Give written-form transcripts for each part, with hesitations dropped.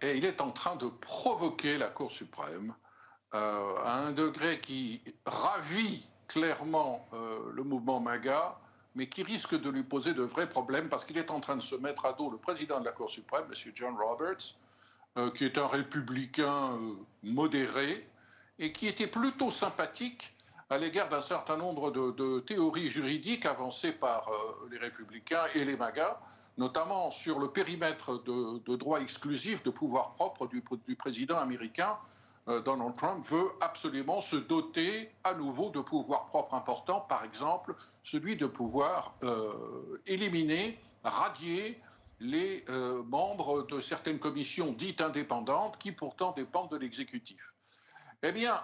et il est en train de provoquer la Cour suprême à un degré qui ravit clairement le mouvement MAGA, mais qui risque de lui poser de vrais problèmes parce qu'il est en train de se mettre à dos le président de la Cour suprême, M. John Roberts, qui est un républicain modéré et qui était plutôt sympathique à l'égard d'un certain nombre de théories juridiques avancées par les républicains et les MAGA, notamment sur le périmètre de droit exclusif, de pouvoir propre du président américain. Donald Trump veut absolument se doter à nouveau de pouvoirs propres importants, par exemple celui de pouvoir éliminer, radier les membres de certaines commissions dites indépendantes qui pourtant dépendent de l'exécutif. Eh bien,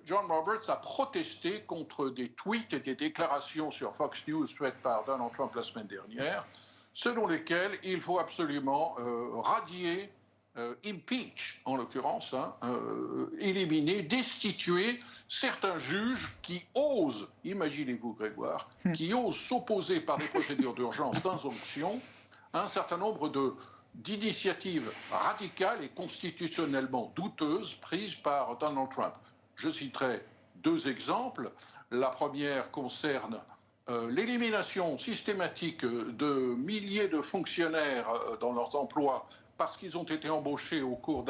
John Roberts a protesté contre des tweets et des déclarations sur Fox News faites par Donald Trump la semaine dernière, selon lesquelles il faut absolument radier, impeach en l'occurrence, éliminer, destituer certains juges qui osent, imaginez-vous Grégoire, qui osent s'opposer par des procédures d'urgence d'injonction à un certain nombre d'initiatives radicales et constitutionnellement douteuses prises par Donald Trump. Je citerai deux exemples. La première concerne l'élimination systématique de milliers de fonctionnaires dans leurs emplois parce qu'ils ont été embauchés au cours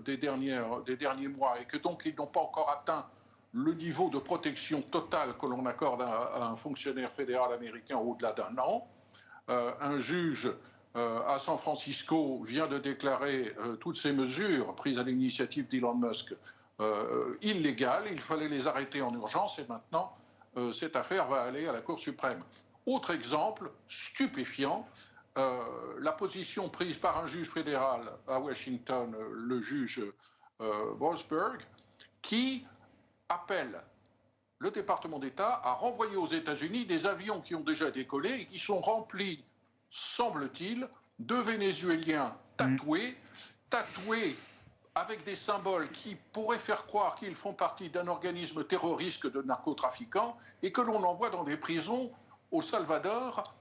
des derniers mois et que donc ils n'ont pas encore atteint le niveau de protection totale que l'on accorde à un fonctionnaire fédéral américain au-delà d'un an. Un juge à San Francisco vient de déclarer toutes ces mesures prises à l'initiative d'Elon Musk illégales. Il fallait les arrêter en urgence et maintenant cette affaire va aller à la Cour suprême. Autre exemple stupéfiant, la position prise par un juge fédéral à Washington, le juge Boasberg, qui appelle le département d'État à renvoyer aux États-Unis des avions qui ont déjà décollé et qui sont remplis, semble-t-il, de Vénézuéliens tatoués avec des symboles qui pourraient faire croire qu'ils font partie d'un organisme terroriste de narcotrafiquants et que l'on envoie dans des prisons au Salvador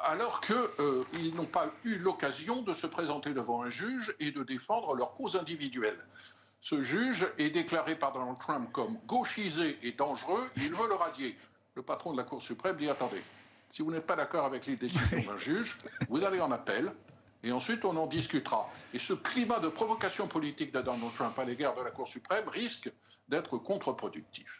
alors qu'ils n'ont pas eu l'occasion de se présenter devant un juge et de défendre leur cause individuelle. Ce juge est déclaré par Donald Trump comme gauchisé et dangereux, il veut le radier. Le patron de la Cour suprême dit « Attendez, si vous n'êtes pas d'accord avec les décisions d'un juge, vous allez en appel, et ensuite on en discutera. » Et ce climat de provocation politique de Donald Trump à l'égard de la Cour suprême risque d'être contre-productif.